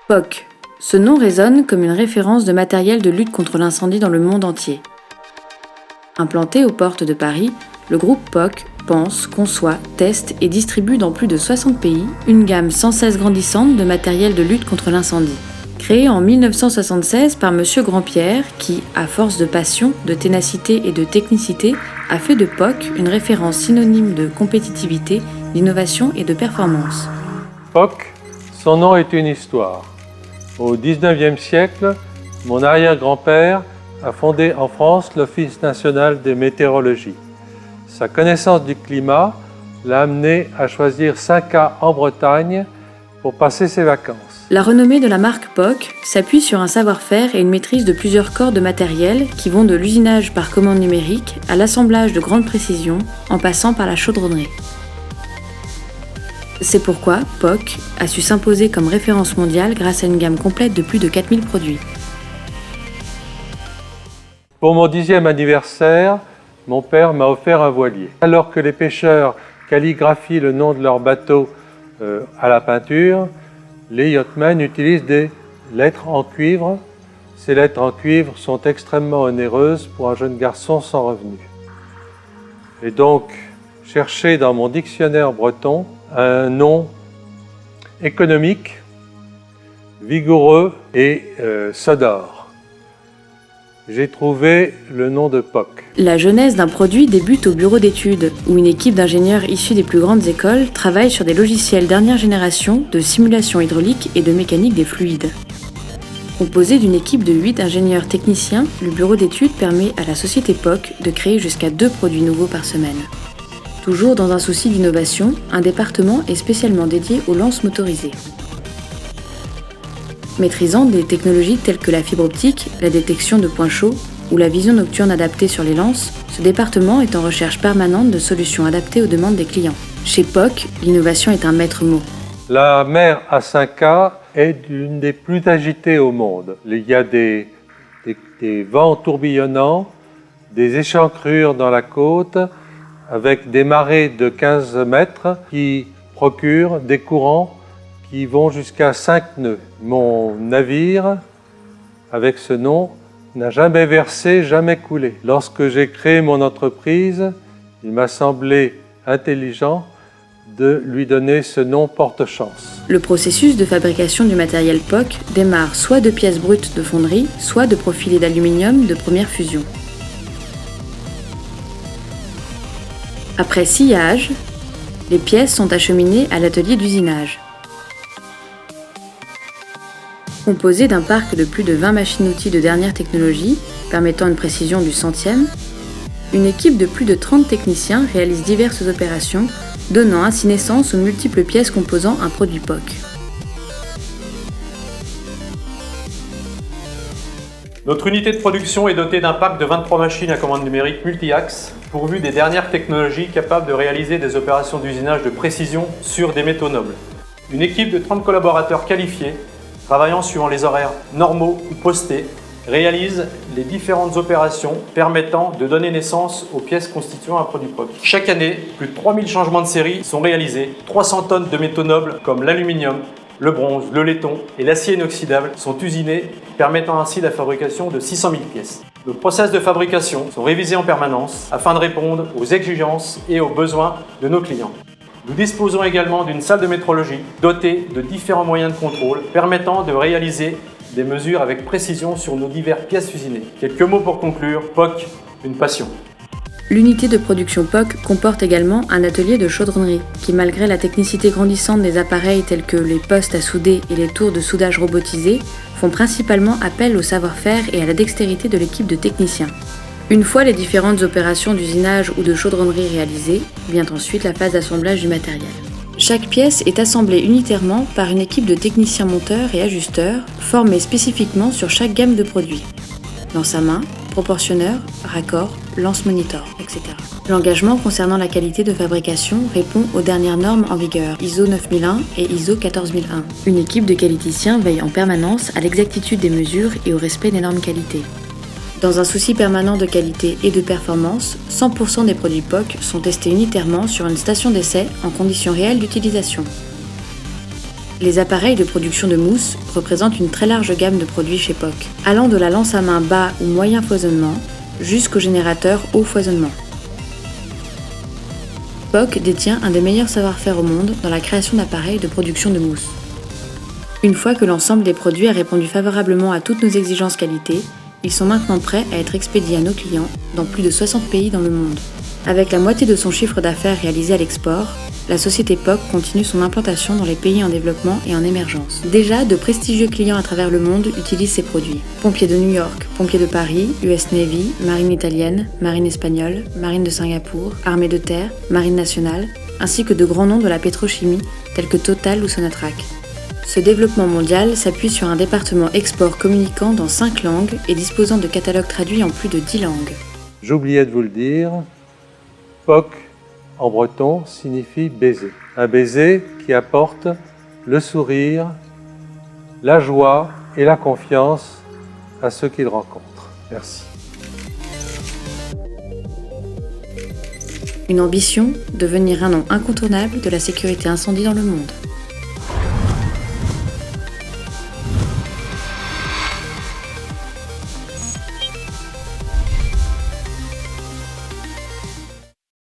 POC. Ce nom résonne comme une référence de matériel de lutte contre l'incendie dans le monde entier. Implanté aux portes de Paris, le groupe POC pense, conçoit, teste et distribue dans plus de 60 pays une gamme sans cesse grandissante de matériel de lutte contre l'incendie. Créé en 1976 par M. Grandpierre qui, à force de passion, de ténacité et de technicité, a fait de POC une référence synonyme de compétitivité, d'innovation et de performance. POC, son nom est une histoire. Au XIXe siècle, mon arrière-grand-père a fondé en France l'Office national des météorologies. Sa connaissance du climat l'a amené à choisir 5 en Bretagne pour passer ses vacances. La renommée de la marque POC s'appuie sur un savoir-faire et une maîtrise de plusieurs corps de matériel qui vont de l'usinage par commande numérique à l'assemblage de grande précision en passant par la chaudronnerie. C'est pourquoi POC a su s'imposer comme référence mondiale grâce à une gamme complète de plus de 4000 produits. Pour mon 10e anniversaire, mon père m'a offert un voilier. Alors que les pêcheurs calligraphient le nom de leur bateau à la peinture, les yachtmen utilisent des lettres en cuivre. Ces lettres en cuivre sont extrêmement onéreuses pour un jeune garçon sans revenu. Et donc, chercher dans mon dictionnaire breton un nom économique, vigoureux et sonore. J'ai trouvé le nom de POC. La genèse d'un produit débute au bureau d'études, où une équipe d'ingénieurs issus des plus grandes écoles travaille sur des logiciels dernière génération de simulation hydraulique et de mécanique des fluides. Composé d'une équipe de 8 ingénieurs techniciens, le bureau d'études permet à la société POC de créer jusqu'à 2 produits nouveaux par semaine. Toujours dans un souci d'innovation, un département est spécialement dédié aux lances motorisées. Maîtrisant des technologies telles que la fibre optique, la détection de points chauds ou la vision nocturne adaptée sur les lances, ce département est en recherche permanente de solutions adaptées aux demandes des clients. Chez POC, l'innovation est un maître mot. La mer à 5K est l'une des plus agitées au monde. Il y a des vents tourbillonnants, des échancrures dans la côte, avec des marées de 15 mètres qui procurent des courants qui vont jusqu'à 5 nœuds. Mon navire, avec ce nom, n'a jamais versé, jamais coulé. Lorsque j'ai créé mon entreprise, il m'a semblé intelligent de lui donner ce nom porte-chance. Le processus de fabrication du matériel POC démarre soit de pièces brutes de fonderie, soit de profilés d'aluminium de première fusion. Après sciage, les pièces sont acheminées à l'atelier d'usinage. Composé d'un parc de plus de 20 machines-outils de dernière technologie, permettant une précision du centième, une équipe de plus de 30 techniciens réalise diverses opérations, donnant ainsi naissance aux multiples pièces composant un produit POC. Notre unité de production est dotée d'un parc de 23 machines à commande numérique multi-axes, pourvues des dernières technologies capables de réaliser des opérations d'usinage de précision sur des métaux nobles. Une équipe de 30 collaborateurs qualifiés, travaillant suivant les horaires normaux ou postés, réalise les différentes opérations permettant de donner naissance aux pièces constituant un produit POC. Chaque année, plus de 3000 changements de série sont réalisés. 300 tonnes de métaux nobles comme l'aluminium, le bronze, le laiton et l'acier inoxydable sont usinés, permettant ainsi la fabrication de 600 000 pièces. Nos process de fabrication sont révisés en permanence afin de répondre aux exigences et aux besoins de nos clients. Nous disposons également d'une salle de métrologie dotée de différents moyens de contrôle permettant de réaliser des mesures avec précision sur nos diverses pièces usinées. Quelques mots pour conclure, POC, une passion. L'unité de production POC comporte également un atelier de chaudronnerie qui, malgré la technicité grandissante des appareils tels que les postes à souder et les tours de soudage robotisés, font principalement appel au savoir-faire et à la dextérité de l'équipe de techniciens. Une fois les différentes opérations d'usinage ou de chaudronnerie réalisées, vient ensuite la phase d'assemblage du matériel. Chaque pièce est assemblée unitairement par une équipe de techniciens monteurs et ajusteurs formés spécifiquement sur chaque gamme de produits. Lance à main, proportionneur, raccord, lance monitor, etc. L'engagement concernant la qualité de fabrication répond aux dernières normes en vigueur, ISO 9001 et ISO 14001. Une équipe de qualiticiens veille en permanence à l'exactitude des mesures et au respect des normes qualité. Dans un souci permanent de qualité et de performance, 100% des produits POC sont testés unitairement sur une station d'essai en conditions réelles d'utilisation. Les appareils de production de mousse représentent une très large gamme de produits chez POC, allant de la lance à main bas ou moyen foisonnement jusqu'au générateur haut foisonnement. POC détient un des meilleurs savoir-faire au monde dans la création d'appareils de production de mousse. Une fois que l'ensemble des produits a répondu favorablement à toutes nos exigences qualité, ils sont maintenant prêts à être expédiés à nos clients dans plus de 60 pays dans le monde. Avec la moitié de son chiffre d'affaires réalisé à l'export, la société POC continue son implantation dans les pays en développement et en émergence. Déjà, de prestigieux clients à travers le monde utilisent ces produits. Pompiers de New York, pompiers de Paris, US Navy, marine italienne, marine espagnole, marine de Singapour, armée de terre, marine nationale, ainsi que de grands noms de la pétrochimie tels que Total ou Sonatrach. Ce développement mondial s'appuie sur un département export communiquant dans 5 langues et disposant de catalogues traduits en plus de 10 langues. J'oubliais de vous le dire, POC en breton signifie baiser. Un baiser qui apporte le sourire, la joie et la confiance à ceux qui le rencontrent. Merci. Une ambition, devenir un nom incontournable de la sécurité incendie dans le monde.